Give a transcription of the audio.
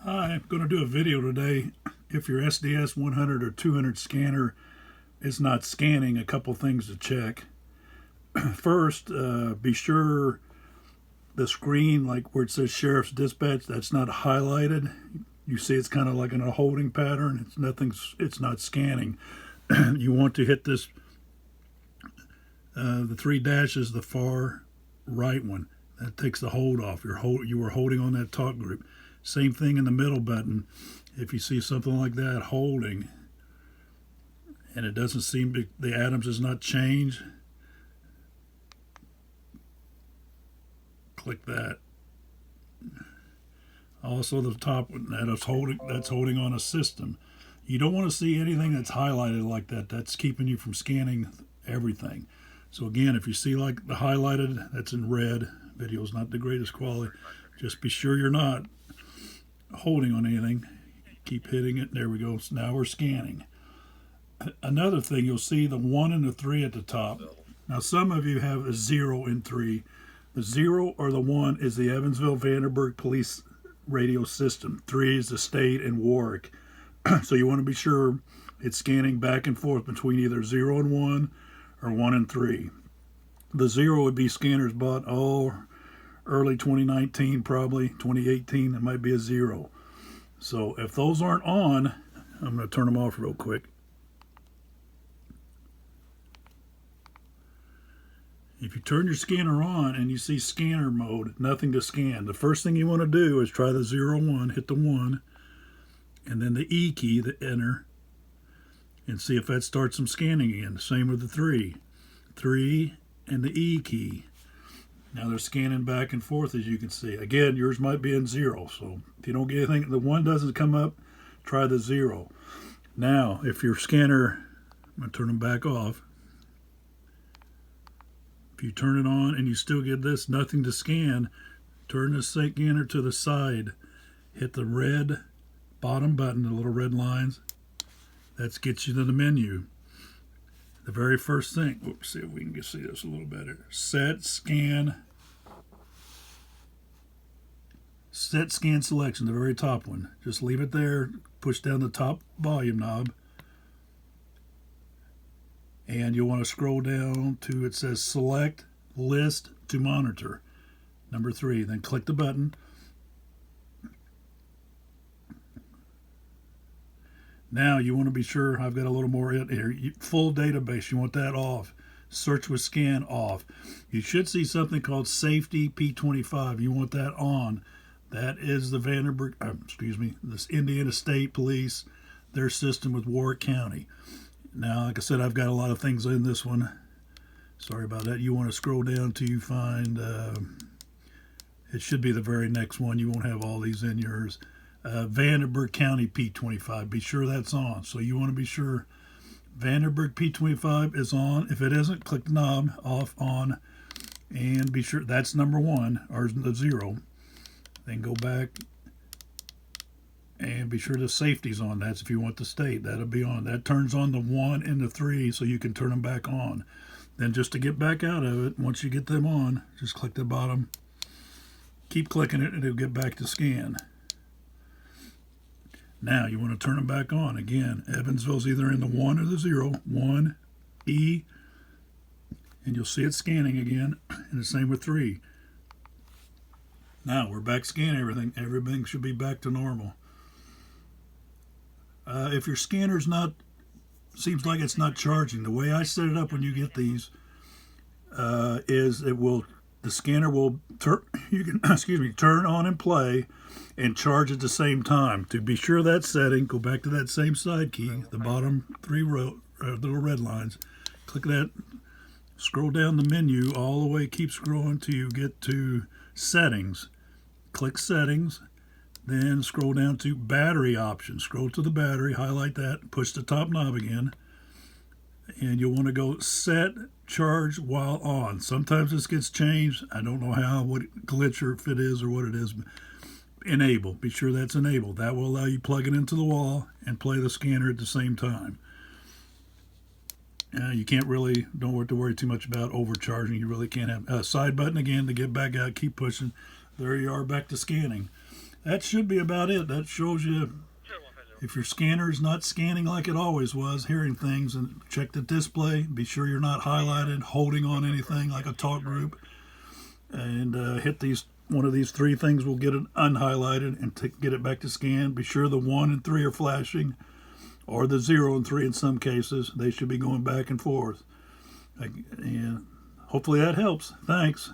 Hi, I'm going to do a video today. If your SDS 100 or 200 scanner is not scanning, a couple things to check. First, be sure the screen, like where it says Sheriff's Dispatch, that's not highlighted. You see it's kind of like in a holding pattern. It's not scanning. You want to hit this, the three dashes, the far right one. That takes the hold off. You were holding on that talk group. Same thing in the middle button. If you see something like that holding and it doesn't seem to, the atoms does not change, click that. Also the top one that's holding on a system. You don't want to see anything that's highlighted like that. That's keeping you from scanning everything. So again, if you see like the highlighted, that's in red. Video's not the greatest quality. Just be sure you're not holding on anything. Keep hitting it. There we go. So now we're scanning. Another thing, you'll see the 1 and the 3 at the top. Now some of you have a 0 and 3. The 0 or the 1 is the Evansville Vanderburgh Police Radio System. 3 is the state and Warwick. So you want to be sure it's scanning back and forth between either 0 and 1 or 1 and 3. The 0 would be scanners bought early 2019, probably 2018. It might be a 0. So if those aren't on, I'm going to turn them off real quick. If you turn your scanner on and you see scanner mode, nothing to scan, the first thing you want to do is try the 0, 1, hit the 1, and then the E key, the enter, and see if that starts some scanning again. Same with the 3. 3 and the E key. Now they're scanning back and forth, as you can see. Again, yours might be in 0, so if you don't get anything, the 1 doesn't come up, try the 0. Now, if your scanner, I'm going to turn them back off. If you turn it on and you still get this, nothing to scan, turn the scanner to the side. Hit the red bottom button, the little red lines. That gets you to the menu. The very first thing, oops, see if we can see this a little better. Set scan selection, the very top one. Just leave it there, push down the top volume knob, and you'll want to scroll down to, it says select list to monitor, number 3. Then click the button. Now you want to be sure, I've got a little more in here, full database, you want that off. Search with scan off. You should see something called Safety P25. You want that on. That is the this Indiana State Police, their system with Warwick County. Now, like I said, I've got a lot of things in this one. Sorry about that. You want to scroll down till you find, it should be the very next one. You won't have all these in yours. Vanderburgh County P25. Be sure that's on. So you want to be sure Vanderburgh P25 is on. If it isn't, click the knob, off, on, and be sure that's number 1, or the 0. Then go back and be sure the safety's on. That's if you want the state. That'll be on. That turns on the 1 and the 3 so you can turn them back on. Then just to get back out of it, once you get them on, just click the bottom. Keep clicking it and it'll get back to scan. Now you want to turn them back on. Again, Evansville's either in the 1 or the 0. 1, E, and you'll see it scanning again. And the same with 3. Now we're back scanning everything. Everything should be back to normal. If your scanner's not, seems like it's not charging, the way I set it up when you get these is the scanner will turn on and play and charge at the same time. To be sure that setting, go back to that same side key, the bottom 3 little red lines. Click that, scroll down the menu all the way, keep scrolling till you get to settings. Click settings, then scroll down to battery options. Scroll to the battery, highlight that, push the top knob again, and you'll want to go set charge while on. Sometimes this gets changed. I don't know how, what glitch or if it is or what it is. Enable. Be sure that's enabled. That will allow you to plug it into the wall and play the scanner at the same time. You can't really, don't have to worry too much about overcharging. You really can't have a side button again to get back out. Keep pushing. There you are, back to scanning. that should be about it. That shows you if your scanner is not scanning like it always was, hearing things, and check the display. Be sure you're not highlighted, holding on anything like a talk group, and hit these. One of these three things will get it unhighlighted and get it back to scan. Be sure the 1 and 3 are flashing, or the 0 and 3 in some cases. They should be going back and forth. And hopefully that helps. Thanks.